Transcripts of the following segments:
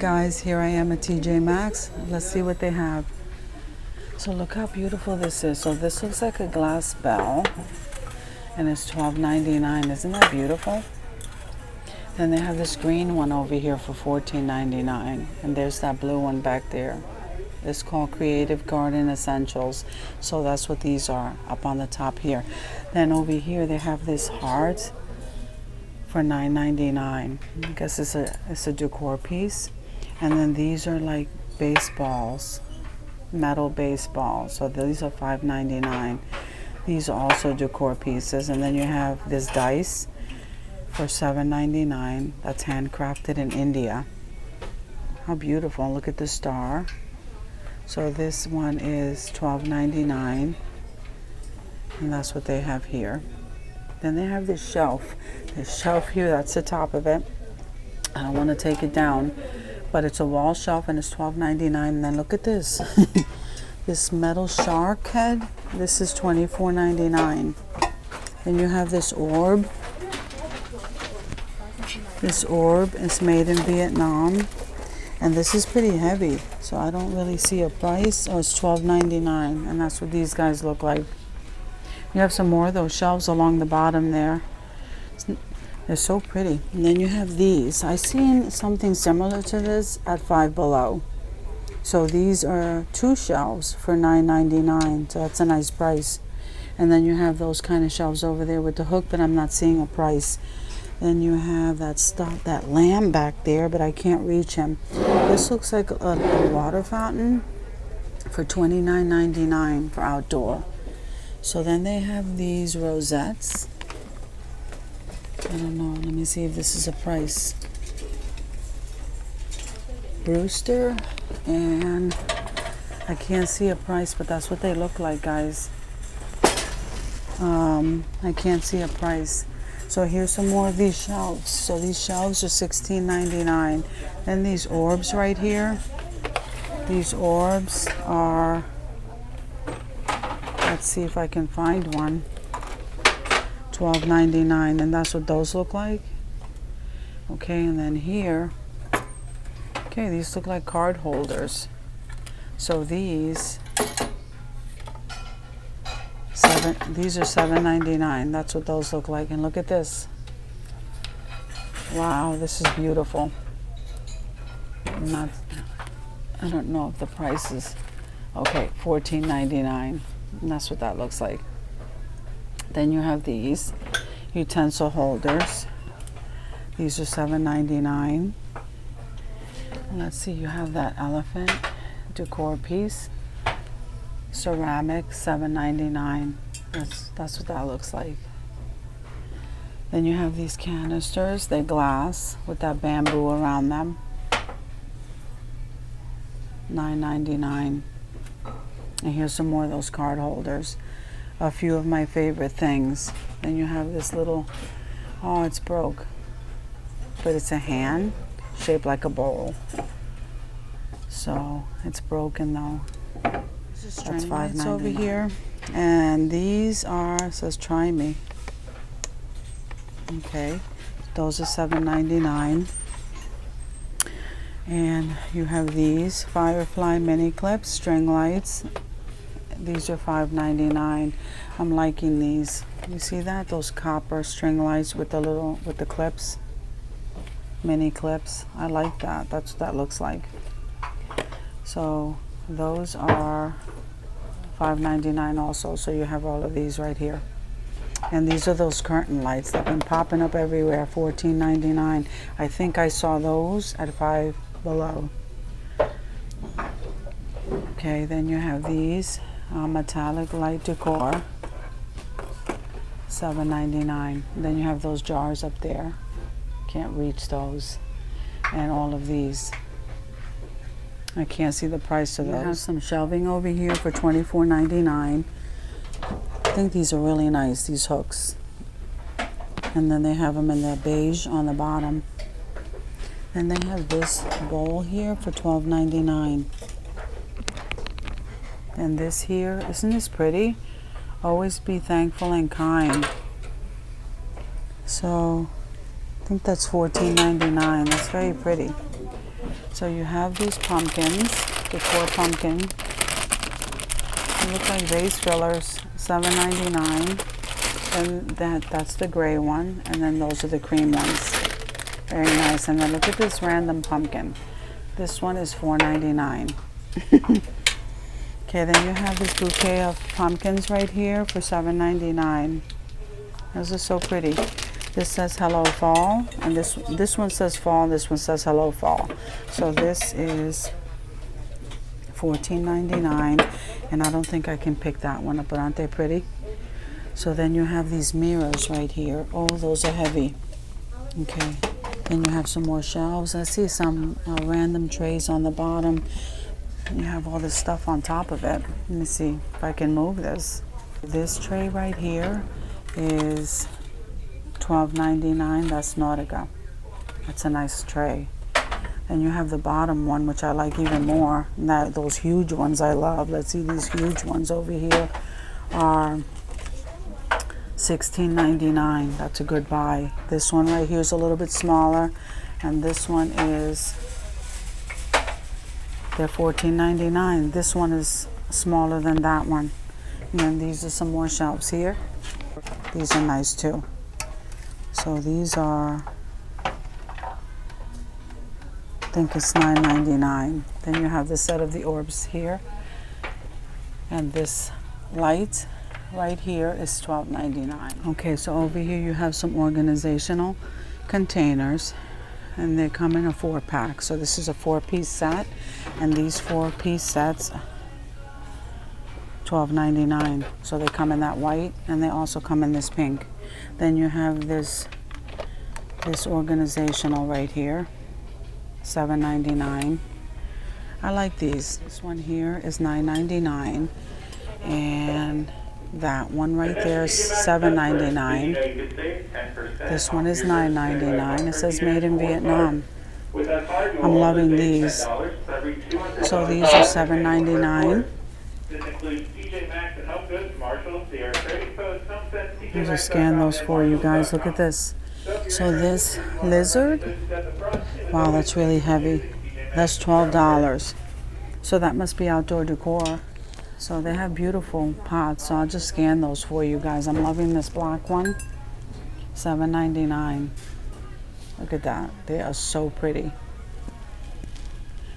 Guys, here I am at TJ Maxx. Let's see what they have. So look how beautiful this is. So this looks like a glass bell and it's $12.99. Isn't that beautiful? Then they have this green one over here for $14.99, and there's that blue one back there. It's called Creative Garden Essentials. So that's what these are up on the top here. Then over here they have this heart for $9.99. I guess it's a decor piece. And then these are like baseballs, metal baseballs. So these are $5.99. These are also decor pieces. And then you have this dice for $7.99. That's handcrafted in India. How beautiful. Look at the star. So this one is $12.99. And that's what they have here. Then they have this shelf. This shelf here, that's the top of it. I don't want to take it down, but it's a wall shelf and it's $12.99. And then look at this. This metal shark head. This is $24.99. Then you have this orb. This orb is made in Vietnam. And this is pretty heavy, so I don't really see a price. Oh, it's $12.99, and that's what these guys look like. You have some more of those shelves along the bottom there. They're so pretty. And then you have these. I seen something similar to this at Five Below. So these are 2 shelves for $9.99. So that's a nice price. And then you have those kind of shelves over there with the hook, but I'm not seeing a price. Then you have that stuff, that lamb back there, but I can't reach him. This looks like a water fountain for $29.99 for outdoor. So then they have these rosettes. I don't know. Let me see if this is a price. Brewster, and I can't see a price, but that's what they look like, guys. I can't see a price. So here's some more of these shelves. So these shelves are $16.99. Then these orbs right here. These orbs are, let's see if I can find one. $12.99, and that's what those look like. Okay, and then here, okay, these look like card holders. So these are $7.99. That's what those look like. And look at this. Wow, this is beautiful. I don't know if the price is okay. $14.99. And that's what that looks like. Then you have these utensil holders. These are $7.99. Let's see, you have that elephant decor piece. Ceramic, $7.99. That's what that looks like. Then you have these canisters. They're glass with that bamboo around them. $9.99. And here's some more of those card holders. A few of my favorite things. Then you have this little, oh, it's broke, but it's a hand shaped like a bowl. So it's broken though. That's $5.99 over here. And these are, says try me. Okay, those are $7.99. And you have these Firefly mini clips, string lights. These are $5.99. I'm liking these. You see that? Those copper string lights with the clips, mini clips. I like that. That's what that looks like. So those are $5.99 also. So you have all of these right here. And these are those curtain lights that have been popping up everywhere. $14.99. I think I saw those at Five Below. Okay, then you have these metallic light decor, $7.99. Then you have those jars up there. Can't reach those. And all of these. I can't see the price of those. You have some shelving over here for $24.99. I think these are really nice, these hooks. And then they have them in the beige on the bottom. And they have this bowl here for $12.99. And this here, isn't this pretty? Always be thankful and kind. So I think that's $14.99. That's very pretty. So you have these pumpkins, Decor pumpkin. They look like vase fillers, $7.99. And that's the gray one, and then those are the cream ones. Very nice. And then look at this random pumpkin. This one is $4.99. Okay, then you have this bouquet of pumpkins right here for $7.99. Those are so pretty. This says hello fall, and this one says fall, and this one says hello fall. So this is $14.99, and I don't think I can pick that one up, but aren't they pretty? So then you have these mirrors right here. Oh, those are heavy. Okay. Then you have some more shelves. I see some random trays on the bottom. You have all this stuff on top of it. Let me see if I can move this. This tray right here is $12.99. That's Nautica. That's a nice tray. And you have the bottom one, which I like even more. Those huge ones I love. Let's see, these huge ones over here are $16.99. That's a good buy. This one right here is a little bit smaller, and this one is, they're $14.99. This one is smaller than that one. And then these are some more shelves here. These are nice too. So these are, I think it's $9.99. Then you have the set of the orbs here, and this light right here is $12.99. Okay, so over here you have some organizational containers, and they come in a 4-pack. So this is a 4-piece set, and these 4-piece sets $12.99. So they come in that white, and they also come in this pink. Then you have this organizational right here, $7.99. I like these. This one here is $9.99, and that one right there is $7.99. This one is $9.99. It says made in Vietnam. I'm loving these. So these are $7.99. I'll just scan those for you guys. Look at this. So this lizard, wow, that's really heavy. That's $12. So that must be outdoor decor. So they have beautiful pots, so I'll just scan those for you guys. I'm loving this black one, $7.99. Look at that, they are so pretty.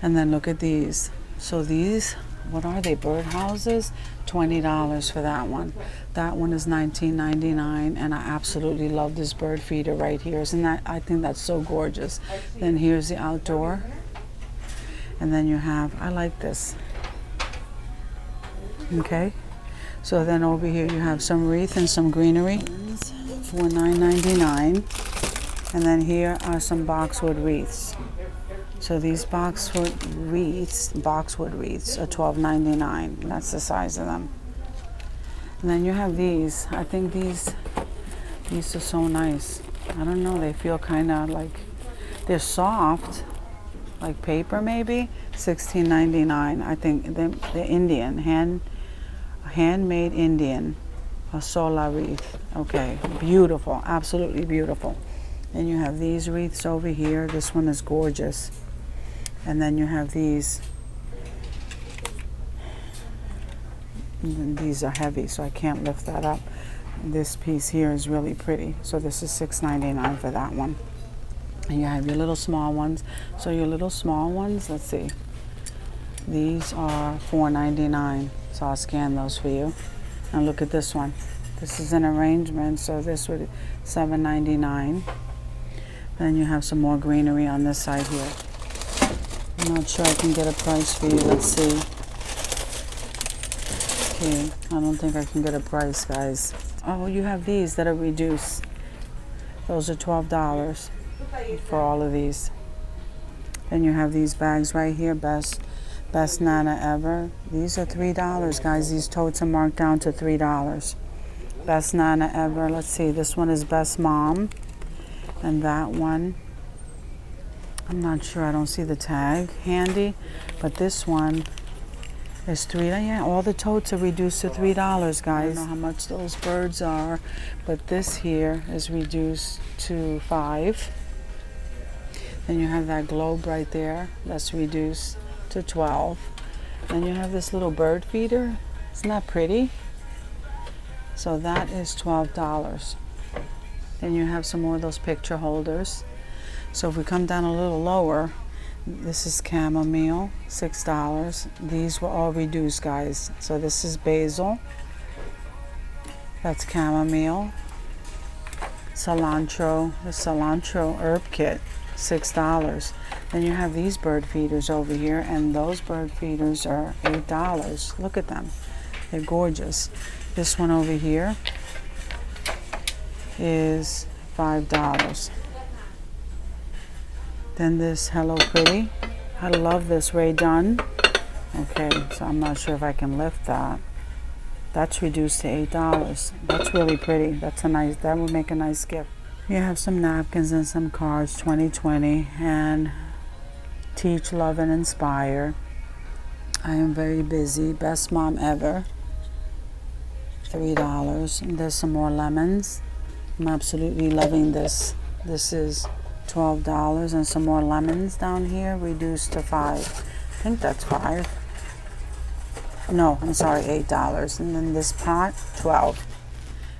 And then look at these. So these, what are they, birdhouses? $20 for that one. That one is $19.99, and I absolutely love this bird feeder right here. Isn't that, I think that's so gorgeous. Then here's the outdoor. And then you have, I like this. Okay, so then over here you have some wreath and some greenery for $9.99, and then here are some boxwood wreaths. So these boxwood wreaths are $12.99. That's the size of them. And then you have these. I think these are so nice. I don't know, they feel kind of like they're soft, like paper maybe. $16.99. I think they're Indian, handmade Indian, a solar wreath. Okay, beautiful, absolutely beautiful. Then you have these wreaths over here. This one is gorgeous. And then you have these. And these are heavy, so I can't lift that up. This piece here is really pretty. So this is $6.99 for that one. And you have your little small ones. So your little small ones, let's see. These are $4.99. So I'll scan those for you. And look at this one. This is an arrangement, so this would $7.99. Then you have some more greenery on this side here. I'm not sure I can get a price for you. Let's see. Okay, I don't think I can get a price, guys. Oh, you have these that are reduced. Those are $12 for all of these. Then you have these bags right here, best Nana ever. These are $3, guys. These totes are marked down to $3. Best Nana ever. Let's see. This one is best mom, and that one, I'm not sure. I don't see the tag handy, but this one is $3. Yeah, all the totes are reduced to $3, guys. I don't know how much those birds are, but this here is reduced to $5. Then you have that globe right there. That's reduced to 12. Then you have this little bird feeder. Isn't that pretty? So that is $12. Then you have some more of those picture holders. So if we come down a little lower, this is chamomile, $6. These were all reduced, guys. So this is basil. That's chamomile. Cilantro, the cilantro herb kit, $6. Then you have these bird feeders over here, and those bird feeders are $8. Look at them. They're gorgeous. This one over here is $5. Then this Hello Pretty. I love this Ray Dunn. Okay, so I'm not sure if I can lift that. That's reduced to $8. That's really pretty. That's a nice, that would make a nice gift. You have some napkins and some cards, 2020, and Teach, Love, and Inspire. I am very busy. Best mom ever. $3. And there's some more lemons. I'm absolutely loving this. This is $12, and some more lemons down here, reduced to $5. I think that's $5. No, I'm sorry, $8. And then this pot, $12.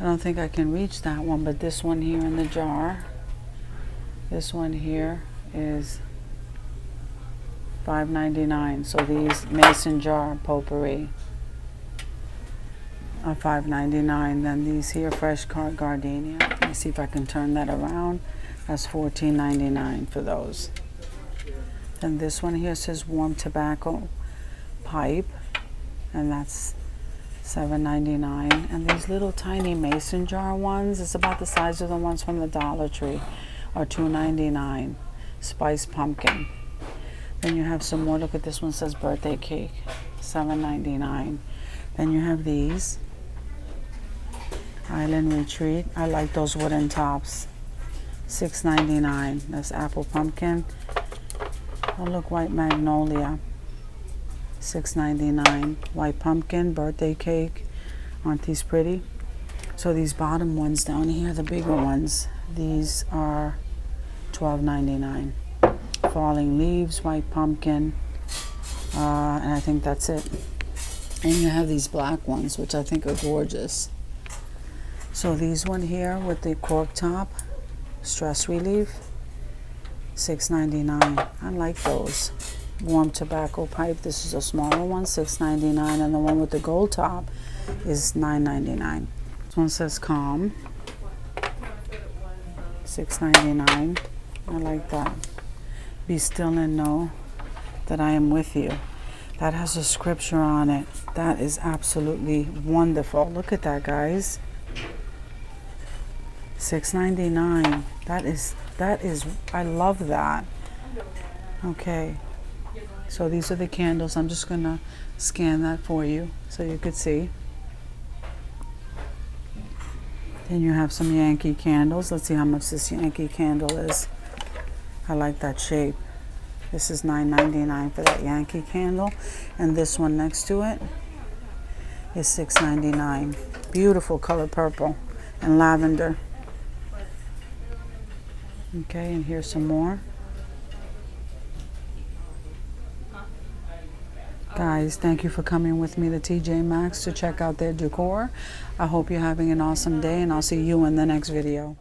I don't think I can reach that one, but this one here in the jar, this one here is $5.99. So these mason jar potpourri are $5.99. Then these here fresh cart gardenia. Let me see if I can turn that around. That's $14.99 for those. Then this one here says warm tobacco pipe, and that's $7.99. And these little tiny mason jar ones, it's about the size of the ones from the Dollar Tree, are $2.99. Spiced pumpkin. Then you have some more. Look at this one, says birthday cake, $7.99. Then you have these Island Retreat. I like those wooden tops. $6.99. That's apple pumpkin. Oh, look, white magnolia. $6.99. White pumpkin, birthday cake. Aren't these pretty? So these bottom ones down here, the bigger ones, these are $12.99. Falling leaves, white pumpkin, and I think that's it. And you have these black ones, which I think are gorgeous. So these one here with the cork top, stress relief, $6.99. I like those. Warm tobacco pipe. This is a smaller one, $6.99, and the one with the gold top is $9.99. This one says calm, $6.99. I like that. Be still and know that I am with you. That has a scripture on it. That is absolutely wonderful. Look at that, guys. $6.99. That is, I love that. Okay. So these are the candles. I'm just gonna scan that for you so you could see. Then you have some Yankee candles. Let's see how much this Yankee candle is. I like that shape. This is $9.99 for that Yankee candle. And this one next to it is $6.99. Beautiful color, purple and lavender. Okay, and here's some more. Guys, thank you for coming with me to TJ Maxx to check out their decor. I hope you're having an awesome day, and I'll see you in the next video.